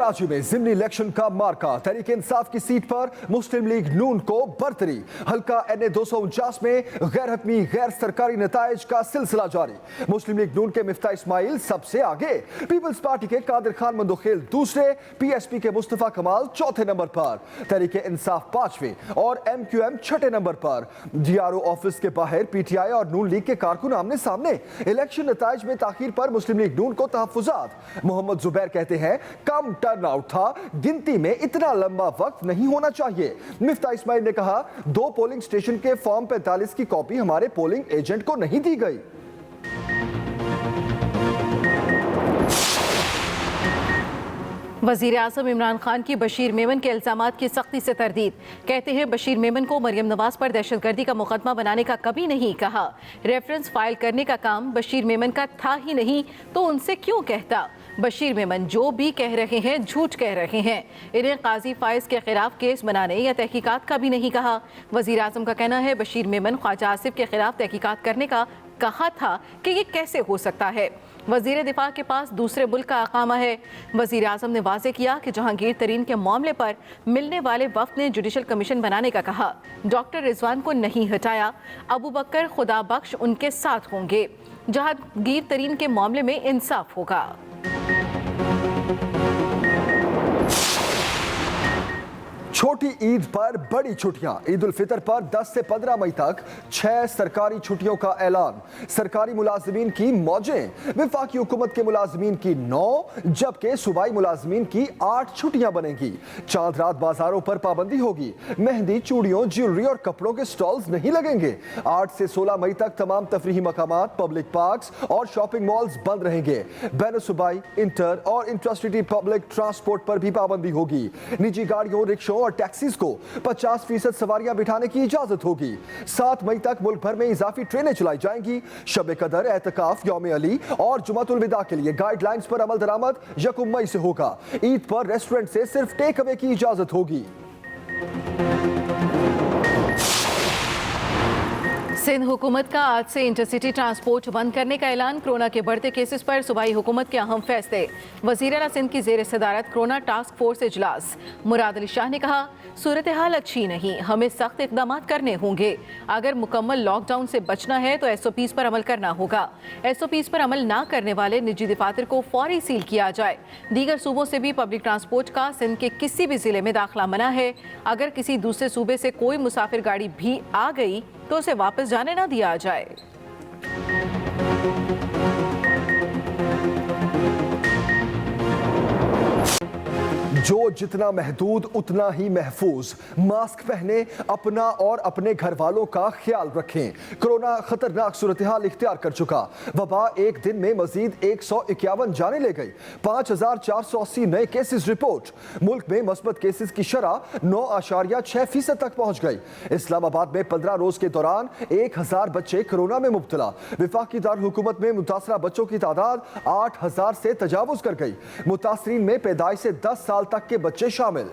कराची में जिमनी इलेक्शन का मार्का, तहरीक इंसाफ की सीट पर मुस्लिम लीग नून को बरतरी। हल्का NA 249 में गैर हतमी गैर सरकारी नताइज का सिलसिला जारी। मुस्लिम लीग नून के मिफ्ता इस्माइल सबसे आगे, पीपल्स पार्टी के कादिर खान मंदोखेल दूसरे, PSP के मुस्तफा कमाल चौथे नंबर पर, तहरीक इंसाफ पांचवें और MQM छठे नंबर पर। DRO ऑफिस के बाहर PTI और नून लीग के कारकुन आमने सामने। इलेक्शन नताइज में ताखीर पर मुस्लिम लीग नून को तहफ्फुजात। मोहम्मद जुबैर कहते हैं कम टर्नआउट था, गिनती में इतना लंबा वक्त नहीं होना चाहिए। मिफ्ता इस्माइल ने कहा 2 पोलिंग स्टेशन के फॉर्म 45 की कॉपी हमारे पोलिंग एजेंट को नहीं दी गई। वज़ीर आज़म इमरान खान की बशीर मेमन के इल्ज़ामात की सख्ती से तरदीद। कहते हैं बशीर मेमन को मरियम नवाज पर दहशतगर्दी का मुकदमा बनाने का कभी नहीं कहा। रेफरेंस फाइल करने का काम बशीर मेमन का था ही नहीं तो उनसे क्यों कहता। बशीर मेमन जो भी कह रहे हैं झूठ कह रहे हैं। इन्हें काजी फाइज के खिलाफ केस बनाने या तहकीकात का भी नहीं कहा। वज़ीर आज़म का कहना है बशीर मेमन ख्वाजा आसिफ के खिलाफ तहकीकात करने का कहा था कि ये कैसे हो सकता है। वज़ीर दिफा के पास दूसरे मुल्क का अकामा है। वज़ीर आज़म ने वाज़े किया कि जहांगीर तरीन के मामले पर मिलने वाले वफ़द ने जुडिशल कमीशन बनाने का कहा। डॉक्टर रिजवान को नहीं हटाया। अबू बकर खुदा बख्श उनके साथ होंगे। जहांगीर तरीन के मामले में इंसाफ होगा। छोटी ईद पर बड़ी छुट्टियां। ईद उल फितर पर 10 से 15 मई तक 6 सरकारी छुट्टियों का ऐलान। सरकारी मुलाजिमीन की मौजें, वफाकी हुकूमत के मुलाजिमीन की 9 जबकि सूबाई मुलाजिमीन की 8 छुट्टियां बनेंगी। चांद रात बाजारों पर पाबंदी होगी। मेहंदी, चूड़ियों, ज्वेलरी और कपड़ों के स्टॉल्स नहीं लगेंगे। 8 से 16 मई तक तमाम तफरीही मकामात, पब्लिक पार्क्स और शॉपिंग मॉल्स बंद रहेंगे। बैन सूबाई, इंटर और इंट्रासिटी पब्लिक ट्रांसपोर्ट पर भी पाबंदी होगी। निजी गाड़ियों, रिक्शों और टैक्सीज को 50% सवारियां बिठाने की इजाजत होगी। 7 मई तक मुल्क भर में इजाफी ट्रेनें चलाई जाएंगी। शब कदर, एतकाफ, यौम अली और जुमातुल विदा के लिए गाइडलाइंस पर अमल दरामद 1 मई से होगा। ईद पर रेस्टोरेंट से सिर्फ टेक अवे की इजाजत होगी। सिंध हुकूमत का आज से इंटरसिटी ट्रांसपोर्ट बंद करने का ऐलान। कोरोना के बढ़ते केसेस पर सूबाई हुकूमत के अहम फैसले। वज़ीर आला सिंध की जेर सदारत कोरोना टास्क फोर्स इजलास। मुराद अली शाह ने कहा सूरत हाल अच्छी नहीं, हमें सख्त इकदाम करने होंगे। अगर मुकम्मल लॉकडाउन से बचना है तो SOPs पर अमल करना होगा। SOPs पर अमल ना करने वाले निजी दफातर को फौरी सील किया जाए। दीगर सूबों से भी पब्लिक ट्रांसपोर्ट का सिंध के किसी भी जिले में दाखिला मना है। अगर किसी दूसरे सूबे से कोई मुसाफिर गाड़ी भी आ गई तो उसे वापस जाने ना दिया जाए। जो जितना महदूद उतना ही महफूज। मास्क पहने, अपना और अपने घर वालों का ख्याल रखें। कोरोना खतरनाक सूरत हाल इख्तियार कर चुका। वबा एक दिन में मजीद 151 जाने ले गई। 5480 नए केसेस रिपोर्ट। मुल्क में मस्बत केसेस की शरह 9.6% तक पहुंच गई। इस्लामाबाद में 15 रोज के दौरान 1000 बच्चे कोरोना में मुब्तला। वफाकी दारुल हुकूमत में मुतासरा बच्चों की तादाद 8000 से तजावुज कर गई। मुतासरीन में पैदाइश से 10 साल तक के बच्चे शामिल।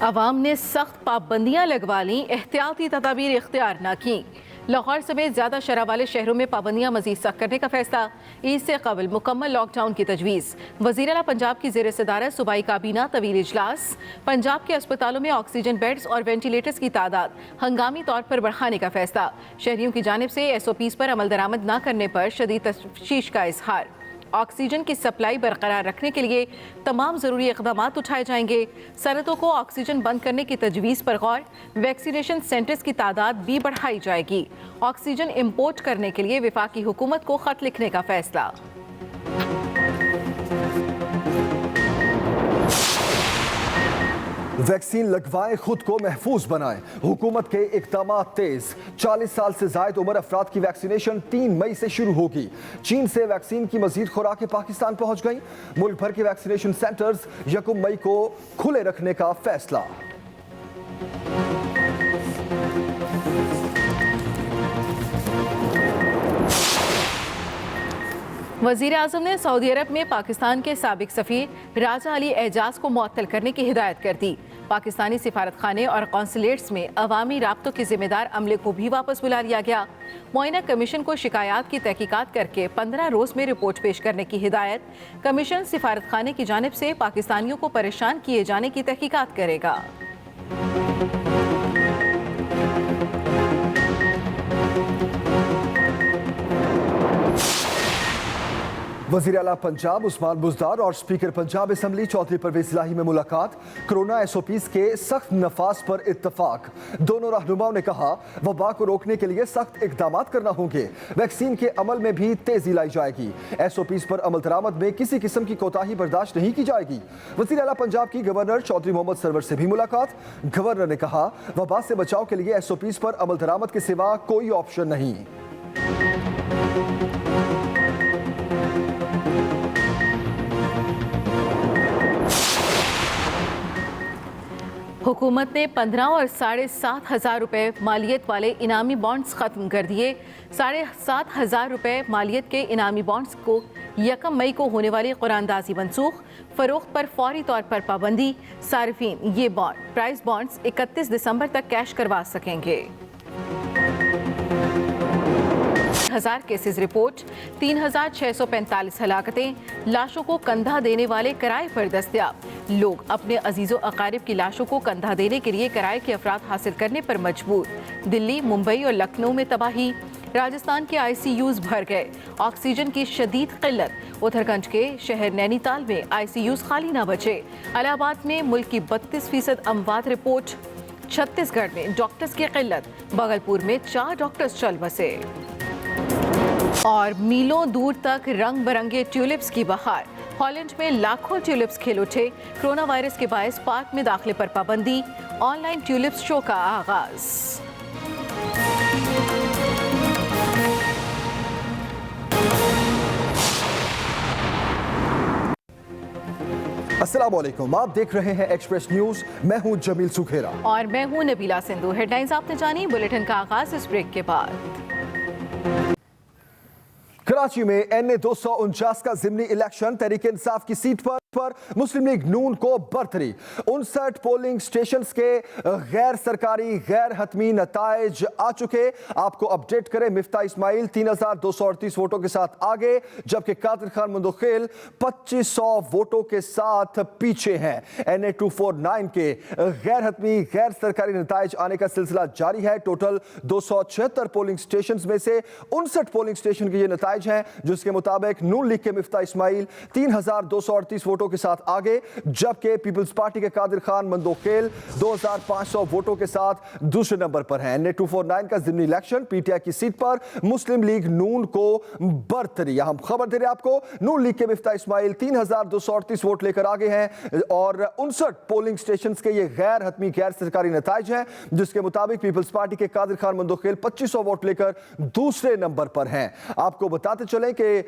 अवाम ने सख्त पाबंदियां लगवा ली, एहतियाती तदाबीर इख्तियार न की। लाहौर समेत ज्यादा शरह वाले शहरों में पाबंदियां मजीद सख्त करने का फैसला। ईद से कबल मुकम्मल लॉकडाउन की तजवीज़। वज़ीर आला पंजाब की जेर सदारत सूबाई काबीना तवील इजलास। पंजाब के अस्पतालों में ऑक्सीजन बेड्स और वेंटिलेटर्स की तादाद हंगामी तौर पर बढ़ाने का फैसला। शहरियों की जानिब से SOPs पर अमल दरामद न करने पर शदीद तशवीश का इजहार। ऑक्सीजन की सप्लाई बरकरार रखने के लिए तमाम ज़रूरी इक़दाम उठाए जाएंगे। सनतों को ऑक्सीजन बंद करने की तजवीज़ पर गौर। वैक्सीनेशन सेंटर्स की तादाद भी बढ़ाई जाएगी। ऑक्सीजन इंपोर्ट करने के लिए वफाकी हुकूमत को खत लिखने का फैसला। वैक्सीन लगवाएं, खुद को महफूज बनाएं। हुकूमत के इक़दाम तेज। 40 साल से जायद उम्र अफराद की वैक्सीनेशन 3 मई से शुरू होगी। चीन से वैक्सीन की मजीद खुराकें पाकिस्तान पहुंच गई। मुल्क भर के वैक्सीनेशन सेंटर्स 1 मई को खुले रखने का फैसला। वजीर आजम ने सऊदी अरब में पाकिस्तान के साबिक सफीर राजा अली एजाज को मुअत्तल करने की हिदायत कर दी। पाकिस्तानी सिफारत खाने और कौंसलेट्स में अवामी राब्तों के जिम्मेदार अमले को भी वापस बुला लिया गया। मुआयना कमीशन को शिकायत की तहकीकात करके 15 रोज में रिपोर्ट पेश करने की हिदायत। कमीशन सिफारत खाने की जानिब से पाकिस्तानियों को परेशान किए जाने की तहकीकात करेगा। वज़ीर आला पंजाब उस्मान बुज़दार और स्पीकर पंजाब असम्बली चौधरी परवेज़ इलाही में मुलाकात। कोरोना SOPs के सख्त नफाज पर इत्तफाक। दोनों रहनुमाओं ने कहा वबा को रोकने के लिए सख्त इकदाम करना होंगे। वैक्सीन के अमल में भी तेजी लाई जाएगी। SOPs पर अमल दरामद में किसी किस्म की कोताही बर्दाश्त नहीं की जाएगी। वज़ीर आला पंजाब की गवर्नर चौधरी मोहम्मद सरवर से भी मुलाकात। गवर्नर ने कहा वबा से बचाव के लिए SOPs पर अमल दरामद के सिवा कोई ऑप्शन नहीं। हुकूमत ने 15 और 7,500 रुपए मालियत वाले इनामी बॉन्ड्स खत्म कर दिए। 7,500 रुपए मालियत के इनामी बॉन्ड्स को 1 मई को होने वाली कुरानदाजी मनसूख। फरोख्त पर फौरी तौर पर पाबंदी। सार्फिन ये प्राइस बॉन्ड्स 31 दिसंबर तक कैश करवा सकेंगे। 1000 केसेस रिपोर्ट, 3,645 हलाकतें, लाशों को कंधा देने वाले किराए पर दस्तयाब। लोग अपने अजीजों अकारिब की लाशों को कंधा देने के लिए किराए के अफराद हासिल करने पर मजबूर। दिल्ली, मुंबई और लखनऊ में तबाही। राजस्थान के ICUs भर गए। ऑक्सीजन की शदीद किल्लत। उत्तराखंड के शहर नैनीताल में ICUs खाली न बचे। इलाहाबाद में मुल्क की 32% अमवात रिपोर्ट। छत्तीसगढ़ में डॉक्टर्स की किल्लत। भागलपुर में 4 डॉक्टर्स चल बसे। और मीलों दूर तक रंग बिरंगे ट्यूलिप्स की बहार। हॉलैंड में लाखों ट्यूलिप्स खिल उठे। कोरोना वायरस के बायस पार्क में दाखिले पर पाबंदी। ऑनलाइन ट्यूलिप्स शो का आगाज। अस्सलाम वालेकुम, आप देख रहे हैं एक्सप्रेस न्यूज। मैं हूं जमील सुखेरा और मैं हूं नबीला सिंधु। हेडलाइंस आपने जानी, बुलेटिन का आगाज इस ब्रेक के बाद। कराची में NA 249 का जिमनी इलेक्शन। तहरीक इंसाफ की सीट पर मुस्लिम लीग नून को बरतरी। 59 पोलिंग स्टेशंस के गैर सरकारी गैर हतमी नताइज आ चुके। आपको अपडेट करें, मिफ्ता इस्माइल 3,238 वोटों के साथ आगे, जबकि कादिर खान मुंदखिल 2,500 वोटों के साथ पीछे हैं। NA 249 के गैर हतमी गैर सरकारी नताइज आने का सिलसिला जारी है। टोटल 276 पोलिंग स्टेशन में से 59 पोलिंग स्टेशन के ये नताइज हैं, जिसके मुताबिक नून लीग के मिफ्ता इस्माइल 3,238 वोटों के साथ आगे, जबकि पीपल्स पार्टी के कादिर खान मंदोखेल 2,500 वोटों के साथ दूसरे नंबर पर हैं। NA 249 का जिमनी इलेक्शन PTI की सीट पर मुस्लिम लीग नून को बरतरी। हम खबर दे रहे हैं आपको, नून लीग के मिफ्ता इस्माइल 3,238 वोट लेकर आगे हैं और 59 पोलिंग स्टेशन के ये गैर हतमी गैर सरकारी नताइज हैं, जिसके मुताबिक पीपल्स पार्टी के कादिर खान मंदोखेल 2,500 वोट लेकर दूसरे नंबर पर हैं। आपको बताते चलें कि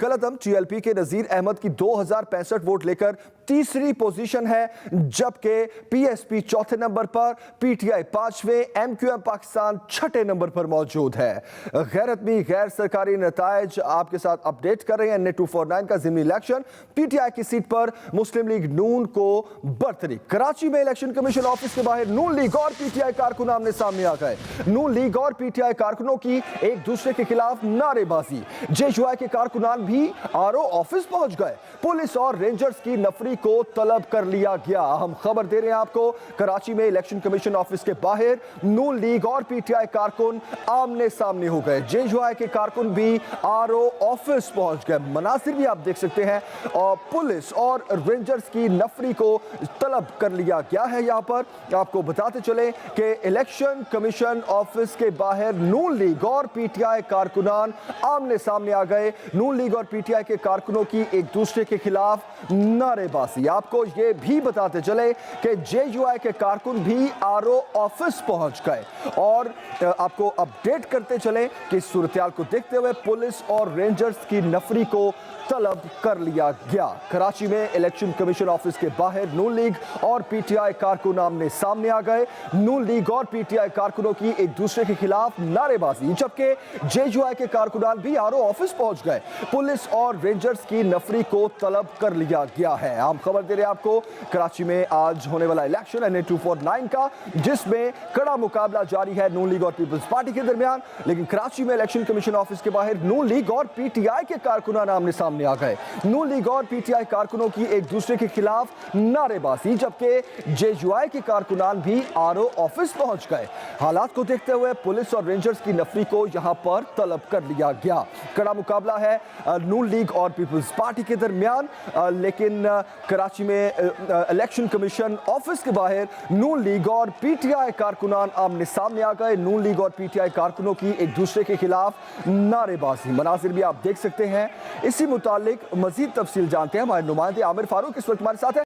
कलअदम TLP के नजीर अहमद की 2,065 वोट लेकर तीसरी पोजीशन है, जबकि PSP चौथे नंबर पर, PTI 5वें, MQM पाकिस्तान 6ठे नंबर पर मौजूद है। गैर हतमी गैर सरकारी नताइज आपके साथ अपडेट कर रहे हैं। NA 249 का जिमनी इलेक्शन PTI की सीट पर मुस्लिम लीग नून को बरतरी। कराची में इलेक्शन कमीशन ऑफिस के बाहर नून लीग और PTI कारकुन आमने सामने आ गए। नून लीग और PTI कारकुनों की एक दूसरे के खिलाफ नारेबाजी। JUI के कारकुनान भी RO ऑफिस पहुंच गए। पुलिस और रेंजर्स की नफरी को तलब कर लिया गया। हम खबर दे रहे हैं आपको, कराची में इलेक्शन कमीशन ऑफिस के बाहर नून लीग और PTI कारकुन आमने सामने हो गए। JUI के कारकुन भी RO ऑफिस पहुंच गए। मनासिर भी आप देख सकते हैं और पुलिस और रेंजर्स की नफरी को तलब कर लिया गया है। यहां पर आपको बताते चले कि इलेक्शन कमीशन ऑफिस के बाहर नून लीग और PTI कारकुनान आमने सामने आ गए। नून लीग और PTI के कारकुनों की एक दूसरे के खिलाफ नारेबाजी। आपको ये भी बताते चले कि जेयूआई के कारकुन भी आरओ ऑफिस पहुंच गए और आपको अपडेट करते चले कि सूरत-ए-हाल को देखते हुए पुलिस और रेंजर्स की नफरी को तलब कर लिया गया। कराची में इलेक्शन कमीशन ऑफिस के बाहर नून लीग और पीटीआई कारकुन आमने सामने आ गए। नून लीग और पीटीआई कारकुनों की एक दूसरे के खिलाफ नारेबाजी, जबकि जेयूआई के कारकुनान भी आरओ ऑफिस पहुंच गए। पुलिस और रेंजर्स की नफरी को तलब कर लिया गया है। हम खबर दे रहे हैं आपको कराची में आज होने वाला इलेक्शन NA 249 का, जिसमें कड़ा मुकाबला जारी है नून लीग और पीपल्स पार्टी के दरमियान। लेकिन कराची में इलेक्शन कमीशन ऑफिस के बाहर नून लीग और पीटीआई के कारकुनान आमने सामने आ गए। नून लीग और पीटीआई कारकुनों की एक दूसरे के खिलाफ नारेबाजी, जबकि जेयूआई के कारकुनान भी आरओ ऑफिस पहुंच गए। हालात को देखते हुए पुलिस और रेंजर्स की नफरी को यहां पर तलब कर लिया गया। कड़ा मुकाबला है नून लीग और पीपल्स पार्टी के दरमियान, लेकिन कराची में इलेक्शन कमीशन ऑफिस के बाहर नून लीग और पीटीआई कारकुनान आमने सामने आ गए। नून लीग और पीटीआई कारकुनों की एक दूसरे के खिलाफ नारेबाजी, मनाजिर भी आप देख सकते हैं। इसी मुतालिक मजीद तफसील जानते हैं हमारे नुमाइंदे आमिर फारूक इस वक्त हमारे साथ हैं।